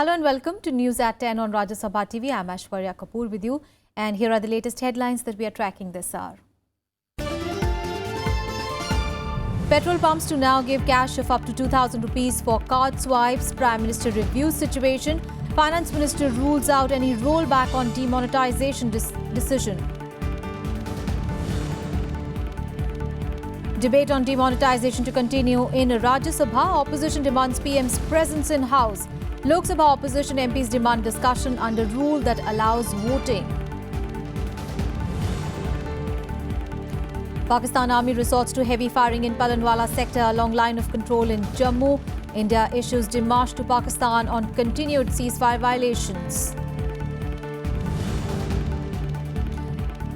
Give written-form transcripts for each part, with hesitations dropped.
Hello and welcome to News at 10 on Rajya Sabha TV. I'm Aishwarya Kapoor with you, and here are the latest headlines that we are tracking this hour. Petrol pumps to now give cash of up to 2,000 rupees for card swipes. Prime Minister reviews situation. Finance Minister rules out any rollback on demonetization decision. Debate on demonetization to continue in Rajya Sabha. Opposition demands PM's presence in House. Lok Sabha opposition MPs demand discussion under rule that allows voting. Pakistan Army resorts to heavy firing in Palanwala sector along line of control in Jammu. India issues démarche to Pakistan on continued ceasefire violations.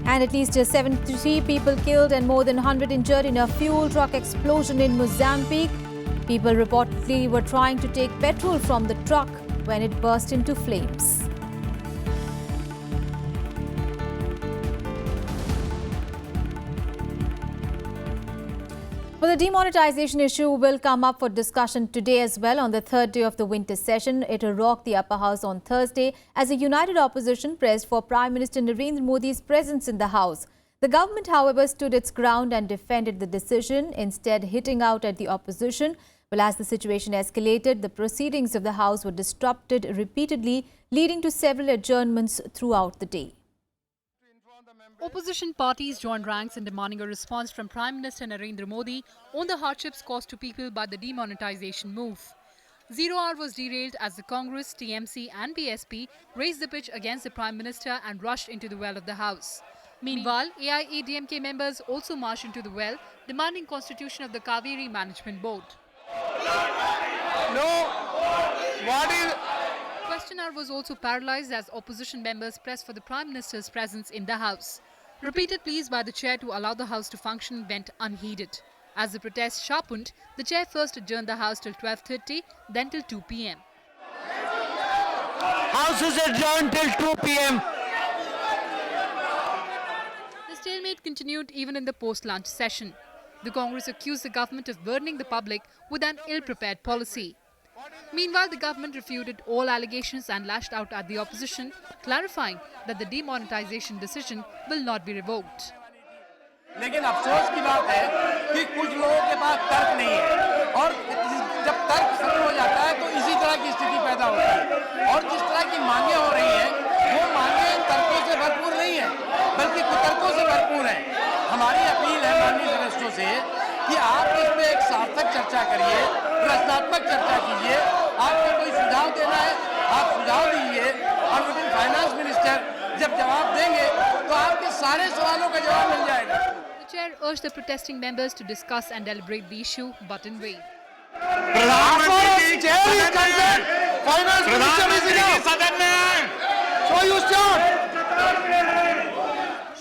And at least 73 people killed and more than 100 injured in a fuel truck explosion in Mozambique. People reportedly were trying to take petrol from the truck when it burst into flames. Well, the demonetization issue will come up for discussion today as well on the third day of the winter session. It rocked the upper house on Thursday as a united opposition pressed for Prime Minister Narendra Modi's presence in the house. The government, however, stood its ground and defended the decision, instead hitting out at the opposition. Well, as the situation escalated, the proceedings of the House were disrupted repeatedly, leading to several adjournments throughout the day. Opposition parties joined ranks in demanding a response from Prime Minister Narendra Modi on the hardships caused to people by the demonetization move. 0 hour was derailed as the Congress, TMC and BSP raised the pitch against the Prime Minister and rushed into the well of the House. Meanwhile, AIADMK members also marched into the well, demanding constitution of the Kaveri Management Board. Question hour was also paralysed as opposition members pressed for the Prime Minister's presence in the House. Repeated pleas by the chair to allow the House to function went unheeded. As the protests sharpened, the chair first adjourned the House till 12:30, then till 2 p.m. House is adjourned till 2 p.m. The stalemate continued even in the post-lunch session. The Congress accused the government of burdening the public with an ill-prepared policy. Meanwhile, the government refuted all allegations and lashed out at the opposition, clarifying that the demonetization decision will not be revoked. लेकिन अफसोस की बात है कि कुछ लोगों के पास तर्क नहीं है और जब तर्क खत्म हो जाता है तो इसी तरह की स्थिति पैदा होती है और जिस तरह की मांगे हो रही हैं वो मांगे तर्कों से भरपूर नहीं है बल्कि कुतर्कों से भरपूर हैं। हमारी अपील है माननीय सदस्यों से कि आप इस पे एक सार्थक चर्चा करिए, रचनात्मक चर्चा कीजिए। आपको कोई सुझाव देना है आप सुझाव दीजिए और विद फाइनेंस मिनिस्टर जब जवाब देंगे तो आपके सारे सवालों का जवाब मिल जाएगा। The chair urged the protesting members to discuss and deliberate the issue, but in vain.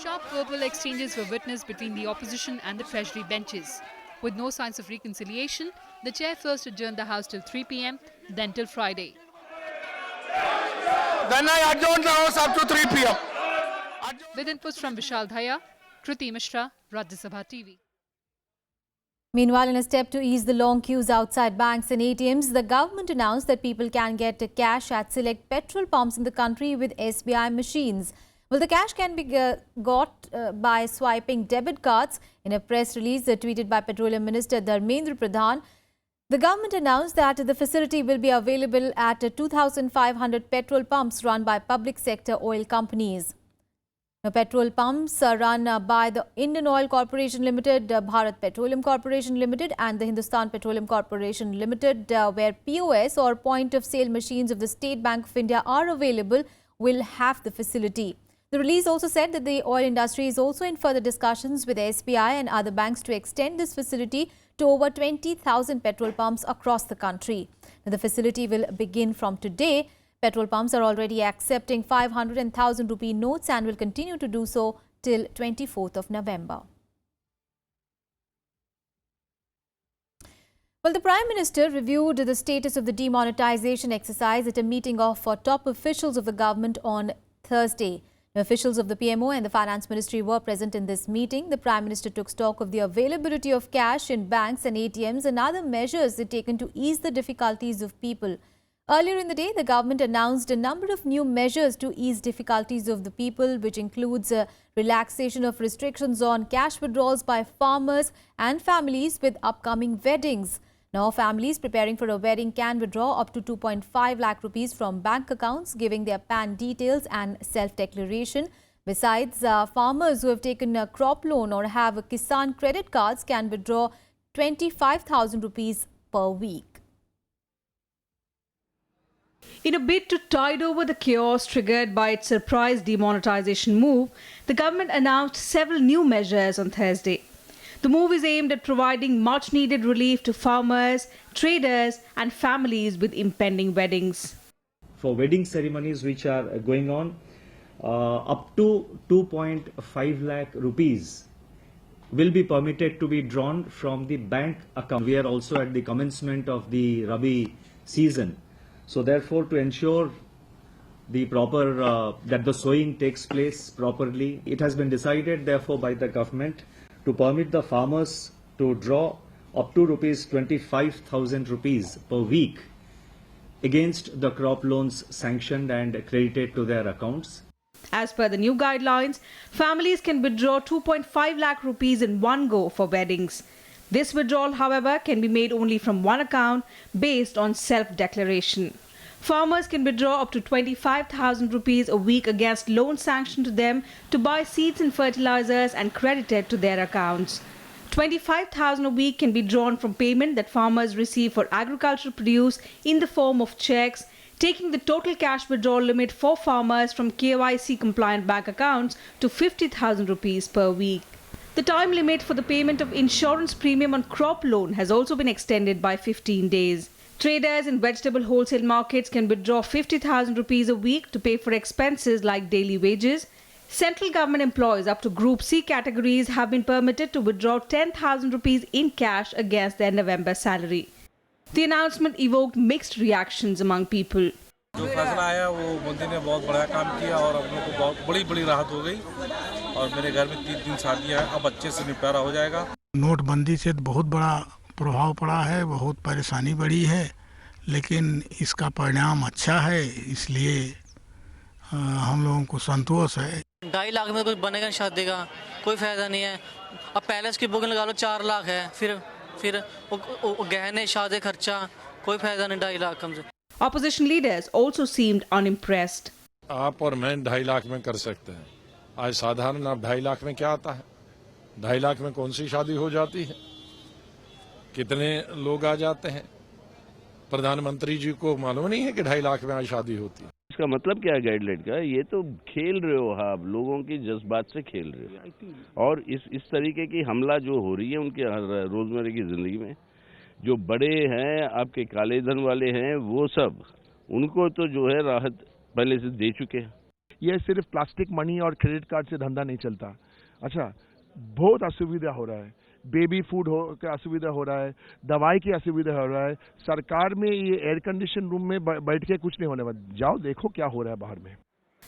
Sharp verbal exchanges were witnessed between the opposition and the Treasury benches. With no signs of reconciliation, the chair first adjourned the House till 3 p.m., then till Friday. Then I adjourned the House up to 3 p.m. With inputs from Vishal Dhaya, Kruti Mishra, Rajya Sabha TV. Meanwhile, in a step to ease the long queues outside banks and ATMs, the government announced that people can get cash at select petrol pumps in the country with SBI machines. Well, the cash can be got by swiping debit cards. In a press release tweeted by Petroleum Minister Dharmendra Pradhan, the government announced that the facility will be available at 2,500 petrol pumps run by public sector oil companies. Now, petrol pumps are run by the Indian Oil Corporation Limited, Bharat Petroleum Corporation Limited and the Hindustan Petroleum Corporation Limited, where POS or point of sale machines of the State Bank of India are available, will have the facility. The release also said that the oil industry is also in further discussions with SBI and other banks to extend this facility to over 20,000 petrol pumps across the country. Now, the facility will begin from today. Petrol pumps are already accepting 500 and 1,000 rupee notes and will continue to do so till 24th of November. Well, the Prime Minister reviewed the status of the demonetization exercise at a meeting of top officials of the government on Thursday. The officials of the PMO and the Finance Ministry were present in this meeting. The Prime Minister took stock of the availability of cash in banks and ATMs and other measures taken to ease the difficulties of people. Earlier in the day, the government announced a number of new measures to ease difficulties of the people, which includes a relaxation of restrictions on cash withdrawals by farmers and families with upcoming weddings. Now, families preparing for a wedding can withdraw up to 2.5 lakh rupees from bank accounts, giving their PAN details and self-declaration. Besides, farmers who have taken a crop loan or have a Kisan credit cards can withdraw 25,000 rupees per week. In a bid to tide over the chaos triggered by its surprise demonetization move, the government announced several new measures on Thursday. The move is aimed at providing much-needed relief to farmers, traders and families with impending weddings. For wedding ceremonies which are going on, up to 2.5 lakh rupees will be permitted to be drawn from the bank account. We are also at the commencement of the Rabi season. So therefore, to ensure the proper that the sowing takes place properly, it has been decided therefore by the government to permit the farmers to draw up to rupees 25,000 rupees per week against the crop loans sanctioned and credited to their accounts. As per the new guidelines, families can withdraw 2.5 lakh rupees in one go for weddings. This withdrawal, however, can be made only from one account based on self-declaration. Farmers can withdraw up to 25,000 rupees a week against loans sanctioned to them to buy seeds and fertilizers and credited to their accounts. 25,000 a week can be drawn from payment that farmers receive for agricultural produce in the form of checks, taking the total cash withdrawal limit for farmers from KYC compliant bank accounts to 50,000 rupees per week. The time limit for the payment of insurance premium on crop loan has also been extended by 15 days. Traders in vegetable wholesale markets can withdraw 50,000 rupees a week to pay for expenses like daily wages. Central government employees up to Group C categories have been permitted to withdraw 10,000 rupees in cash against their November salary. The announcement evoked mixed reactions among people. जो फैसला आया वो मोदी ने बहुत बड़ा काम किया और हम लोग को बहुत बड़ी राहत हो गई और मेरे घर में 3 दिन शादियां हैं, अब अच्छे से निपटारा हो जाएगा। नोटबंदी से बहुत बड़ा प्रभाव पड़ा है, बहुत परेशानी बढ़ी है, लेकिन इसका परिणाम अच्छा है, इसलिए हम लोगों को संतोष है। 2.5 लाख में कुछ बनेगा नहीं शादी का, कोई फायदा नहीं है। अब पैलेस की बुकिंग लगा लो 4 लाख है, फिर गहने शादी खर्चा, कोई फायदा नहीं 2.5 लाख कम से। Opposition leaders also seemed unimpressed. आप और मैं 2.5 लाख में कर सकते हैं। आज साधारण आप 2.5 लाख में क्या आता है? 2.5 लाख में कौन सी शादी हो जाती है? कितने लोग आ जाते हैं? प्रधानमंत्री जी को मालूम नहीं है कि 2.5 लाख में आज शादी होती है। इसका मतलब क्या है गाइडलाइन का? ये तो खेल रहे हो आप, लोगों की जज्बात से खेल रहे हो। और इस तरीके की हमला जो हो रही है उनके रोजमर्रा की जिंदगी में, जो बड़े हैं आपके काले धन वाले हैं, वो सब उनको तो जो है राहत पहले से दे चुके हैं। ये सिर्फ प्लास्टिक मनी और क्रेडिट कार्ड से धंधा नहीं चलता। अच्छा, बहुत असुविधा हो रहा है, बेबी फूड का असुविधा हो रहा है, दवाई की असुविधा हो रहा है। सरकार में ये एयर कंडीशन रूम में बैठ के कुछ नहीं होने वाला। जाओ देखो क्या हो रहा है बाहर में।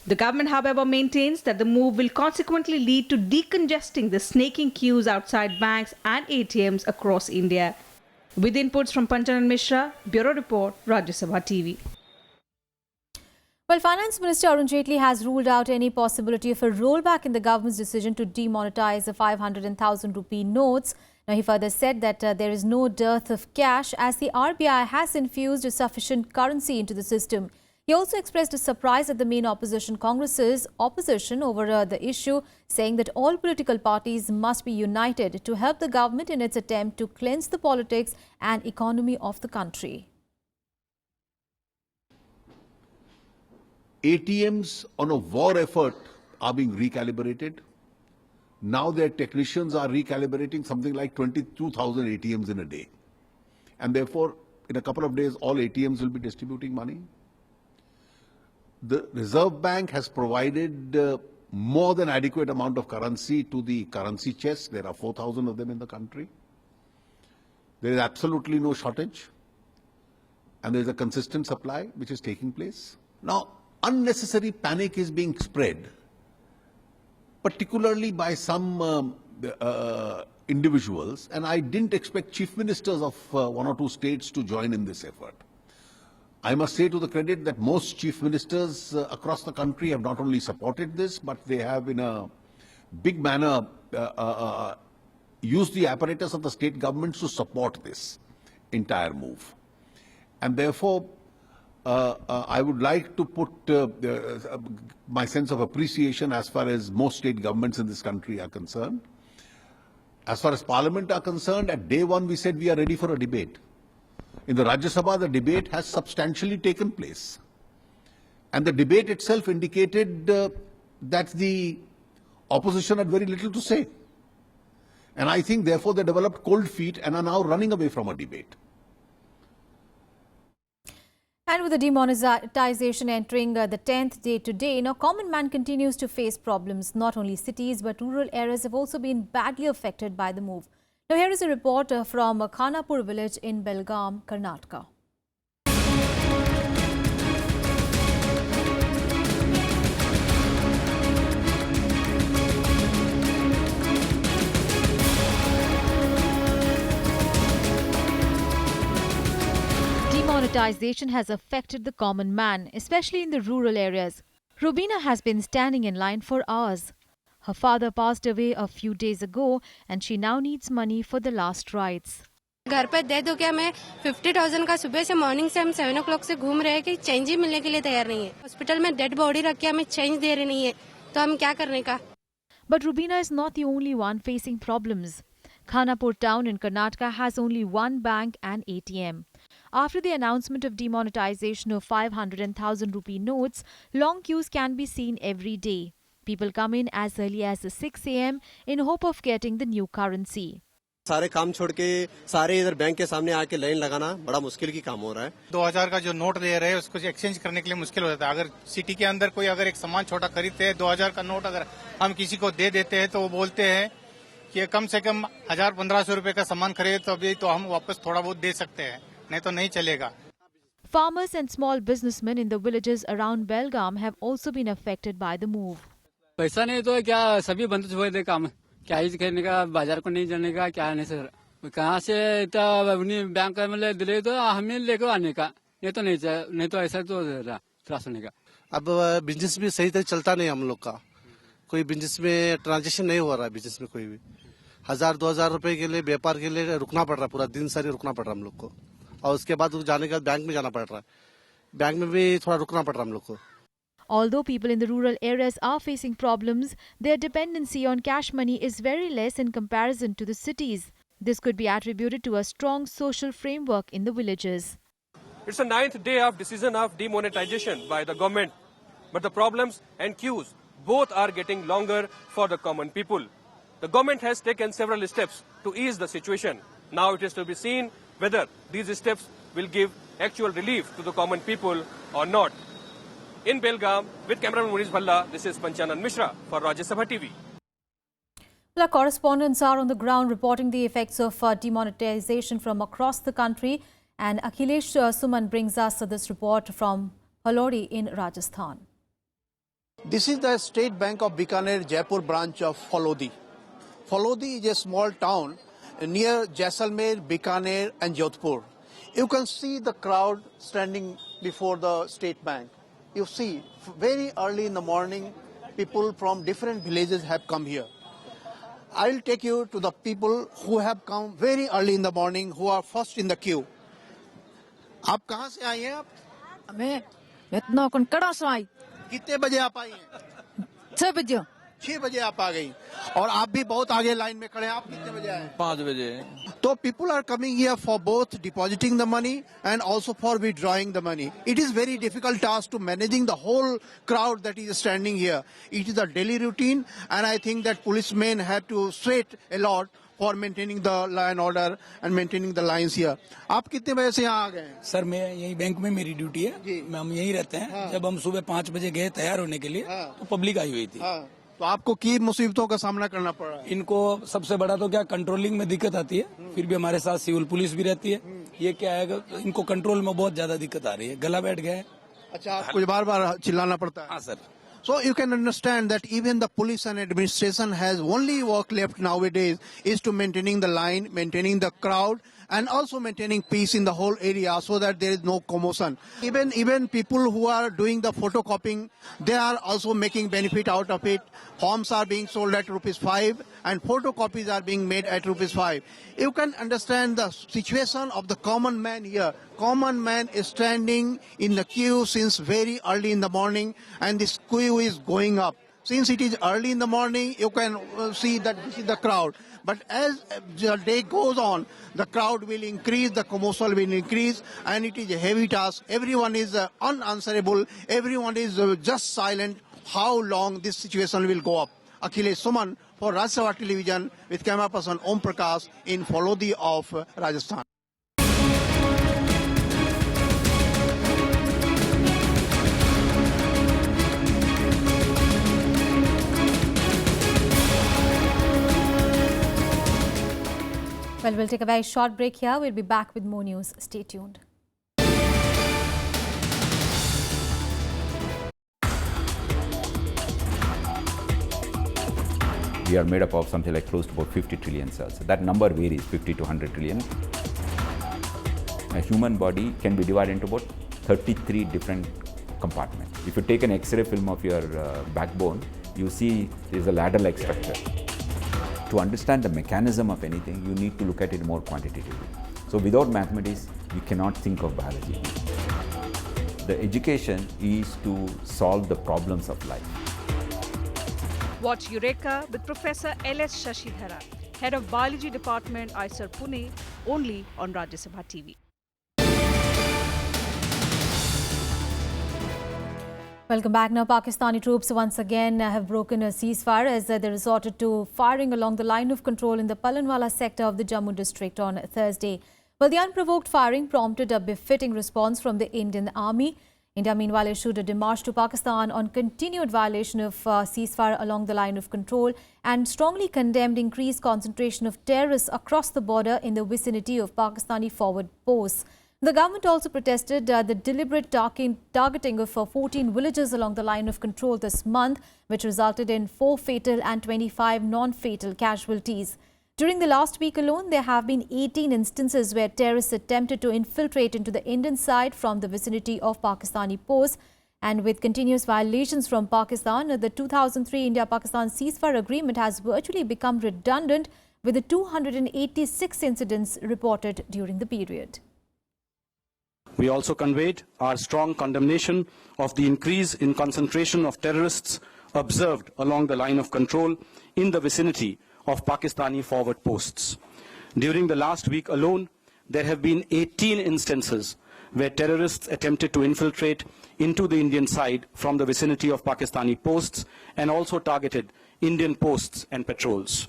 The government, however, maintains that the move will consequently lead to decongesting the snaking queues outside banks and ATMs across India. With inputs from Panchanan Mishra, Bureau Report, Rajya Sabha TV. Well, Finance Minister Arunjaitley has ruled out any possibility of a rollback in the government's decision to demonetize the 500 and 1,000 rupee notes. Now, he further said that there is no dearth of cash as the RBI has infused sufficient currency into the system. He also expressed surprise at the main opposition Congress's opposition over the issue, saying that all political parties must be united to help the government in its attempt to cleanse the politics and economy of the country. ATMs on a war effort are being recalibrated. Now their technicians are recalibrating something like 22,000 ATMs in a day. And therefore, in a couple of days, all ATMs will be distributing money. The Reserve Bank has provided more than adequate amount of currency to the currency chest. There are 4,000 of them in the country. There is absolutely no shortage. And there is a consistent supply which is taking place. Now, unnecessary panic is being spread, particularly by some individuals. And I didn't expect chief ministers of one or two states to join in this effort. I must say to the credit that most chief ministers across the country have not only supported this, but they have in a big manner used the apparatus of the state governments to support this entire move. And therefore, I would like to put my sense of appreciation as far as most state governments in this country are concerned. As far as Parliament are concerned, at day one we said we are ready for a debate. In the Rajya Sabha, the debate has substantially taken place. And the debate itself indicated that the opposition had very little to say. And I think, therefore, they developed cold feet and are now running away from a debate. And with the demonetization entering the 10th day today, now common man continues to face problems. Not only cities but rural areas have also been badly affected by the move. Now here is a report from Khanapur village in Belgaum, Karnataka. Demonetization has affected the common man, especially in the rural areas. Rubina has been standing in line for hours. Her father passed away a few days ago and she now needs money for the last rites. घर पर दे दो क्या मैं 50,000 का सुबह से morning से हम 7 o'clock से घूम रहे हैं कि चेंज ही मिलने के लिए तैयार नहीं है. हॉस्पिटल में डेड बॉडी रख के हमें चेंज दे रहे नहीं है तो हम क्या करने का. But Rubina is not the only one facing problems. Khanapur town in Karnataka has only one bank and ATM. After the announcement of demonetization of 500 and 1,000 rupee notes, long queues can be seen every day. People come in as early as 6 a.m. in hope of getting the new currency. सारे काम छोड़ के सारे इधर bank के सामने आके line लगाना बड़ा मुश्किल की काम हो रहा है. 2000 का जो नोट दे रहे हैं उसको एक्सचेंज करने के लिए मुश्किल हो जाता है. अगर सिटी के अंदर कोई अगर एक सामान छोटा खरीदते हैं 2000 का नोट अगर हम किसी को दे देते हैं तो वो बोलते हैं कि कम से कम 1000-1500 रुपए का सामान खरीदे तो अभी तो हम वापस थोड़ा बहुत दे सकते हैं, नहीं तो नहीं चलेगा. Farmers and small businessmen in the villages around Belgaum have also been affected by the move. पैसा नहीं तो क्या सभी बंद हुए थे काम. क्या ही करने का, बाजार को नहीं जाने का, क्या नहीं सर. कहाँ से बैंक में दिले तो हमें लेकर आने का, नहीं तो ऐसा तो त्रास होने का. अब बिजनेस भी सही तरह चलता नहीं हम लोग का. कोई बिजनेस में ट्रांजेक्शन नहीं हो रहा है. बिजनेस में कोई भी 1000-2000 रुपए के लिए व्यापार के लिए रुकना पड़ रहा है. पूरा दिन सारी रुकना पड़ रहा है हम लोग को. और उसके बाद जाने के बाद बैंक में जाना पड़ रहा है. बैंक में भी थोड़ा रुकना पड़ रहा है हम लोग को. Although people in the rural areas are facing problems, their dependency on cash money is very less in comparison to the cities. This could be attributed to a strong social framework in the villages. It's the 9th day of decision of demonetization by the government. But the problems and queues both are getting longer for the common people. The government has taken several steps to ease the situation. Now it is to be seen whether these steps will give actual relief to the common people or not. In Belgaum, with cameraman Munish Bhalla, this is Panchanan Mishra for Rajya Sabha TV. Our correspondents are on the ground reporting the effects of demonetization from across the country. And Akhilesh Suman brings us this report from Halodi in Rajasthan. This is the State Bank of Bikaner Jaipur branch of Halodi. Halodi is a small town near Jaisalmer, Bikaner and Jodhpur. You can see the crowd standing before the State Bank. You see, very early in the morning, people from different villages have come here. I'll take you to the people who have come very early in the morning, who are first in the queue. आप कहाँ से आई हैं आप? मैं इतना कड़ा से आई. कितने बजे आप आई हैं? 6 बजे. 6 बजे आप आ गई और आप भी बहुत आगे लाइन में खड़े हैं. आप कितने बजे आए? 5 बजे. So people are coming here for both depositing the money and also for withdrawing the money. It is very difficult task to managing the whole crowd that is standing here. It is a daily routine and I think that policemen have to sweat a lot for maintaining the law and order and maintaining the lines here. आप कितने बजे से यहाँ आ गए? Sir मैं यही bank में मेरी ड्यूटी है. हम यही रहते हैं. हाँ. जब हम सुबह 5 बजे गए तैयार होने के लिए तो पब्लिक आई हुई थी. हाँ. तो आपको की मुसीबतों का सामना करना पड़ रहा है? इनको सबसे बड़ा तो क्या कंट्रोलिंग में दिक्कत आती है. फिर भी हमारे साथ सिविल पुलिस भी रहती है. ये क्या है इनको कंट्रोल में बहुत ज्यादा दिक्कत आ रही है. गला बैठ गया है. अच्छा आपको बार-बार चिल्लाना पड़ता है? हाँ sir. So you can understand that even the police and administration has only work left nowadays is to maintaining the line, maintaining the crowd and also maintaining peace in the whole area so that there is no commotion. Even people who are doing the photocopying, they are also making benefit out of it. Forms are being sold at ₹5 and photocopies are being made at ₹5. You can understand the situation of the common man here. Common man is standing in the queue since very early in the morning, and this queue is going up. Since it is early in the morning, you can see that this is the crowd. But as the day goes on, the crowd will increase, the commotion will increase, and it is a heavy task. Everyone is unanswerable. Everyone is just silent. How long this situation will go up? Akhilesh Suman for Rajya Sabha Television with camera person Om Prakash in Phalodi of Rajasthan. Well, we'll take a very short break here. We'll be back with more news. Stay tuned. We are made up of something like close to about 50 trillion cells. That number varies, 50 to 100 trillion. A human body can be divided into about 33 different compartments. If you take an X-ray film of your backbone, you see there's a ladder-like structure. To understand the mechanism of anything, you need to look at it more quantitatively. So without mathematics, you cannot think of biology. The education is to solve the problems of life. Watch Eureka with Professor L.S. Shashidhara, Head of Biology Department, ISER Pune, only on Rajya Sabha TV. Welcome back. Now, Pakistani troops once again have broken a ceasefire as they resorted to firing along the line of control in the Palanwala sector of the Jammu district on Thursday. Well, the unprovoked firing prompted a befitting response from the Indian Army. India, meanwhile, issued a démarche to Pakistan on continued violation of ceasefire along the line of control and strongly condemned increased concentration of terrorists across the border in the vicinity of Pakistani forward posts. The government also protested the deliberate targeting of 14 villages along the line of control this month, which resulted in 4 fatal and 25 non-fatal casualties. During the last week alone, there have been 18 instances where terrorists attempted to infiltrate into the Indian side from the vicinity of Pakistani posts. And with continuous violations from Pakistan, the 2003 India-Pakistan ceasefire agreement has virtually become redundant with the 286 incidents reported during the period. We also conveyed our strong condemnation of the increase in concentration of terrorists observed along the line of control in the vicinity of Pakistani forward posts. During the last week alone, there have been 18 instances where terrorists attempted to infiltrate into the Indian side from the vicinity of Pakistani posts and also targeted Indian posts and patrols.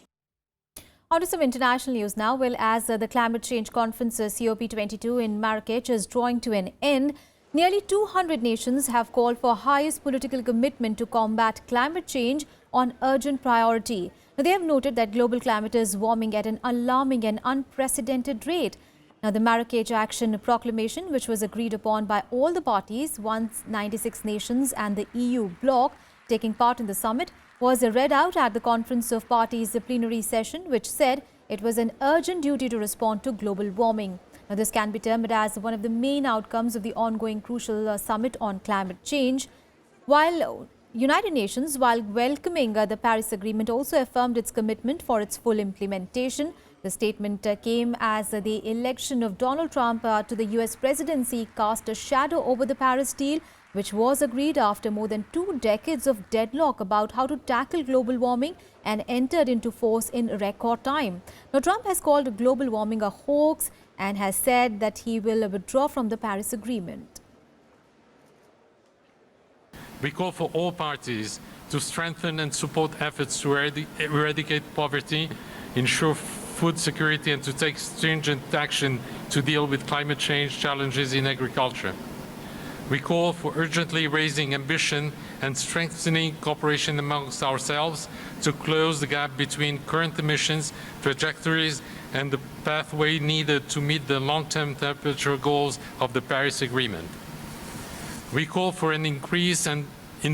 On to some international news now. Well, as the climate change conference COP22 in Marrakech is drawing to an end, nearly 200 nations have called for highest political commitment to combat climate change on urgent priority. Now, they have noted that global climate is warming at an alarming and unprecedented rate. Now, the Marrakech Action Proclamation, which was agreed upon by all the parties, 196 nations and the EU bloc taking part in the summit, was read out at the Conference of Parties plenary session, which said it was an urgent duty to respond to global warming. Now, this can be termed as one of the main outcomes of the ongoing crucial summit on climate change. While United Nations, while welcoming the Paris Agreement, also affirmed its commitment for its full implementation. The statement came as the election of Donald Trump to the US presidency cast a shadow over the Paris deal, which was agreed after more than 2 decades of deadlock about how to tackle global warming and entered into force in record time. Now, Trump has called global warming a hoax and has said that he will withdraw from the Paris Agreement. We call for all parties to strengthen and support efforts to eradicate poverty, ensure food security, and to take stringent action to deal with climate change challenges in agriculture. We call for urgently raising ambition and strengthening cooperation amongst ourselves to close the gap between current emissions trajectories and the pathway needed to meet the long-term temperature goals of the Paris Agreement. We call for an increase in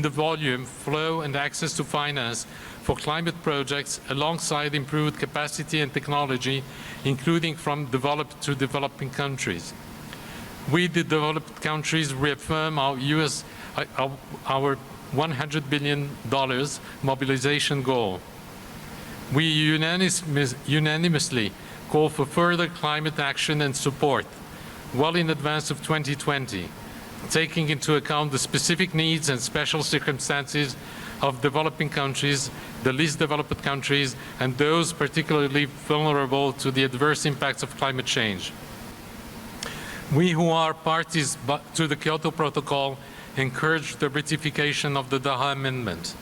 the volume, flow, and access to finance for climate projects alongside improved capacity and technology, including from developed to developing countries. We, the developed countries, reaffirm our $100 billion mobilization goal. We unanimously call for further climate action and support well in advance of 2020, taking into account the specific needs and special circumstances of developing countries, the least developed countries, and those particularly vulnerable to the adverse impacts of climate change. We who are parties to the Kyoto Protocol encourage the ratification of the Doha Amendment.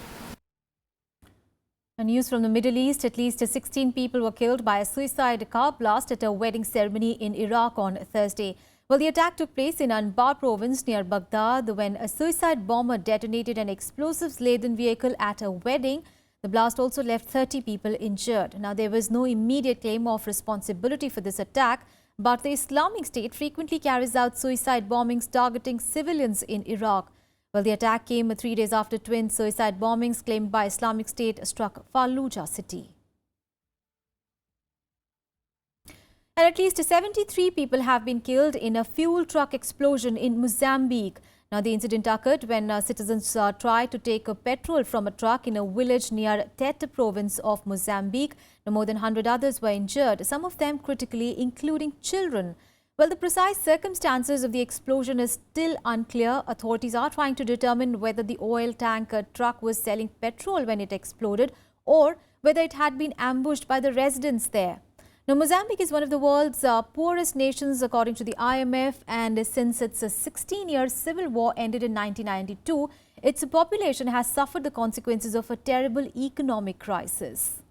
News from the Middle East, at least 16 people were killed by a suicide car blast at a wedding ceremony in Iraq on Thursday. Well, the attack took place in Anbar province near Baghdad when a suicide bomber detonated an explosives-laden vehicle at a wedding. The blast also left 30 people injured. Now, there was no immediate claim of responsibility for this attack, but the Islamic State frequently carries out suicide bombings targeting civilians in Iraq. Well, the attack came 3 days after twin suicide bombings claimed by Islamic State struck Fallujah city. And at least 73 people have been killed in a fuel truck explosion in Mozambique. Now, the incident occurred when citizens tried to take petrol from a truck in a village near Tete province of Mozambique. Now, more than 100 others were injured, some of them critically, including children. Well, the precise circumstances of the explosion is still unclear. Authorities are trying to determine whether the oil tanker truck was selling petrol when it exploded or whether it had been ambushed by the residents there. Now, Mozambique is one of the world's poorest nations according to the IMF, and since its 16-year civil war ended in 1992, its population has suffered the consequences of a terrible economic crisis.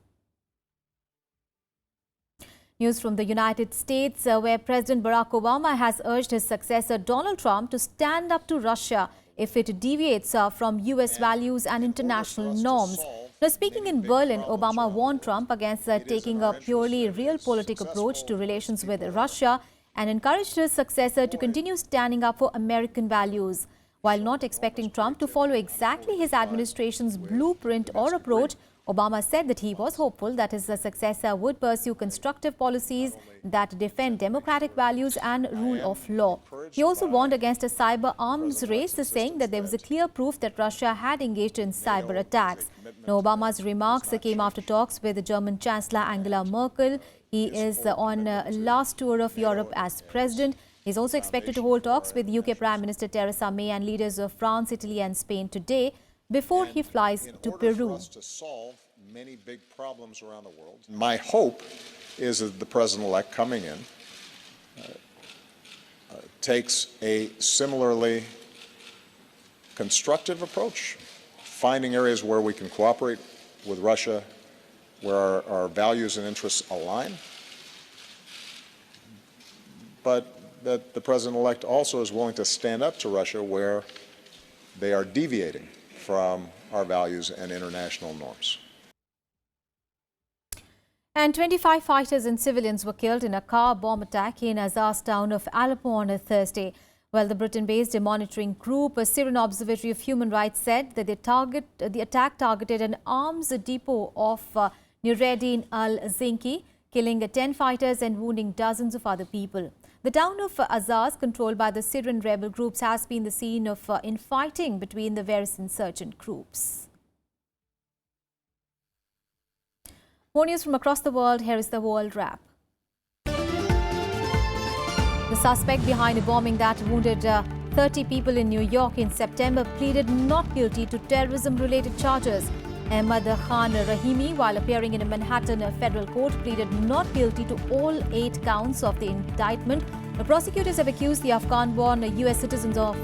News from the United States, where President Barack Obama has urged his successor Donald Trump to stand up to Russia if it deviates from US values and international norms. Now, speaking in Berlin, Obama warned Trump against taking a purely realpolitik approach to relations with Russia and encouraged his successor to continue standing up for American values. While not expecting Trump to follow exactly his administration's blueprint or approach, Obama said that he was hopeful that his successor would pursue constructive policies that defend democratic values and rule of law. He also warned against a cyber arms race, saying that there was a clear proof that Russia had engaged in cyber attacks. Now, Obama's remarks came after talks with German Chancellor Angela Merkel. He is on last tour of Europe as president. He is also expected to hold talks with UK Prime Minister Theresa May and leaders of France, Italy and Spain today, before he flies to Peru. To solve many big problems around the world. My hope is that the president-elect coming in takes a similarly constructive approach, finding areas where we can cooperate with Russia, where our values and interests align, but that the president-elect also is willing to stand up to Russia where they are deviating from our values and international norms. And 25 fighters and civilians were killed in a car bomb attack in Azaz town of Aleppo on Thursday. Well, the Britain-based monitoring group, a Syrian Observatory of Human Rights, said that the attack targeted an arms depot of Nureddin al-Zinki, killing 10 fighters and wounding dozens of other people. The town of Azaz, controlled by the Syrian rebel groups, has been the scene of infighting between the various insurgent groups. More news from across the world. Here is the World Wrap. The suspect behind a bombing that wounded 30 people in New York in September pleaded not guilty to terrorism-related charges. Ahmad Khan Rahimi, while appearing in a Manhattan federal court, pleaded not guilty to all 8 counts of the indictment. The prosecutors have accused the Afghan-born US citizens of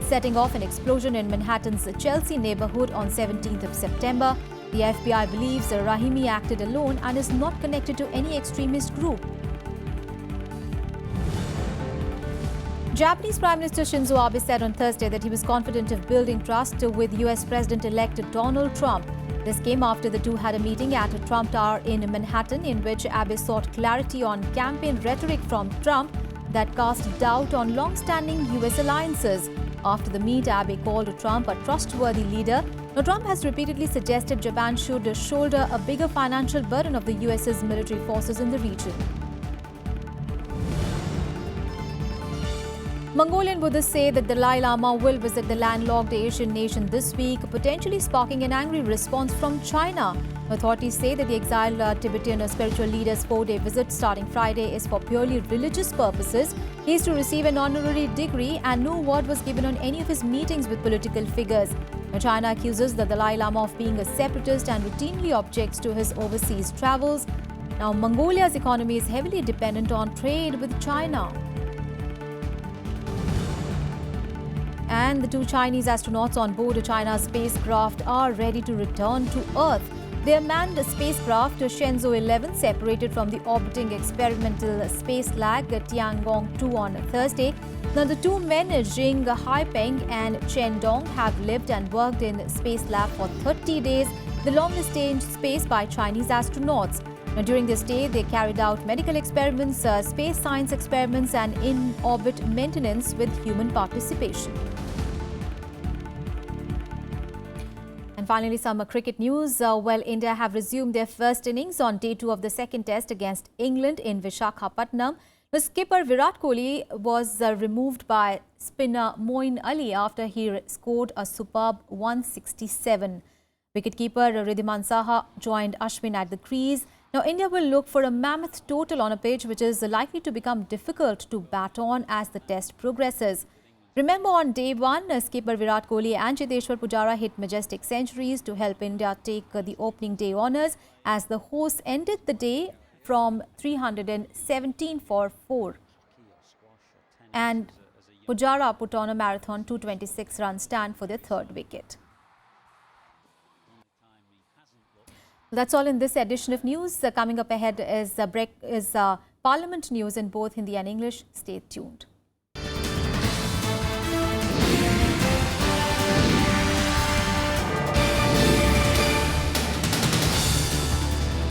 setting off an explosion in Manhattan's Chelsea neighborhood on 17th of September. The FBI believes Rahimi acted alone and is not connected to any extremist group. Japanese Prime Minister Shinzo Abe said on Thursday that he was confident of building trust with US President-elect Donald Trump. This came after the two had a meeting at a Trump Tower in Manhattan, in which Abe sought clarity on campaign rhetoric from Trump that cast doubt on long-standing US alliances. After the meet, Abe called Trump a trustworthy leader. Now, Trump has repeatedly suggested Japan should shoulder a bigger financial burden of the US's military forces in the region. Mongolian Buddhists say that the Dalai Lama will visit the landlocked Asian nation this week, potentially sparking an angry response from China. Authorities say that the exiled Tibetan spiritual leader's 4-day visit starting Friday is for purely religious purposes. He is to receive an honorary degree, and no word was given on any of his meetings with political figures. Now, China accuses the Dalai Lama of being a separatist and routinely objects to his overseas travels. Now, Mongolia's economy is heavily dependent on trade with China. And the 2 Chinese astronauts on board a China spacecraft are ready to return to Earth. Their manned spacecraft Shenzhou 11 separated from the orbiting experimental space lag Tiangong-2 on Thursday. Now, the 2 men, Jing Haipeng and Chen Dong, have lived and worked in Space Lab for 30 days, the longest stay in space by Chinese astronauts. Now, during this stay, they carried out medical experiments, space science experiments, and in-orbit maintenance with human participation. And finally, some cricket news. India have resumed their first innings on day 2 of the second test against England in Visakhapatnam. The skipper Virat Kohli was removed by spinner Moeen Ali after he scored a superb 167. Wicketkeeper Riddhiman Saha joined Ashwin at the crease. Now, India will look for a mammoth total on a pitch which is likely to become difficult to bat on as the test progresses. Remember, on day 1, skipper Virat Kohli and Cheteshwar Pujara hit majestic centuries to help India take the opening day honours as the hosts ended the day from 317 for 4. And Pujara put on a marathon 226 run stand for their 3rd wicket. That's all in this edition of news. Coming up ahead is Parliament news in both Hindi and English. Stay tuned.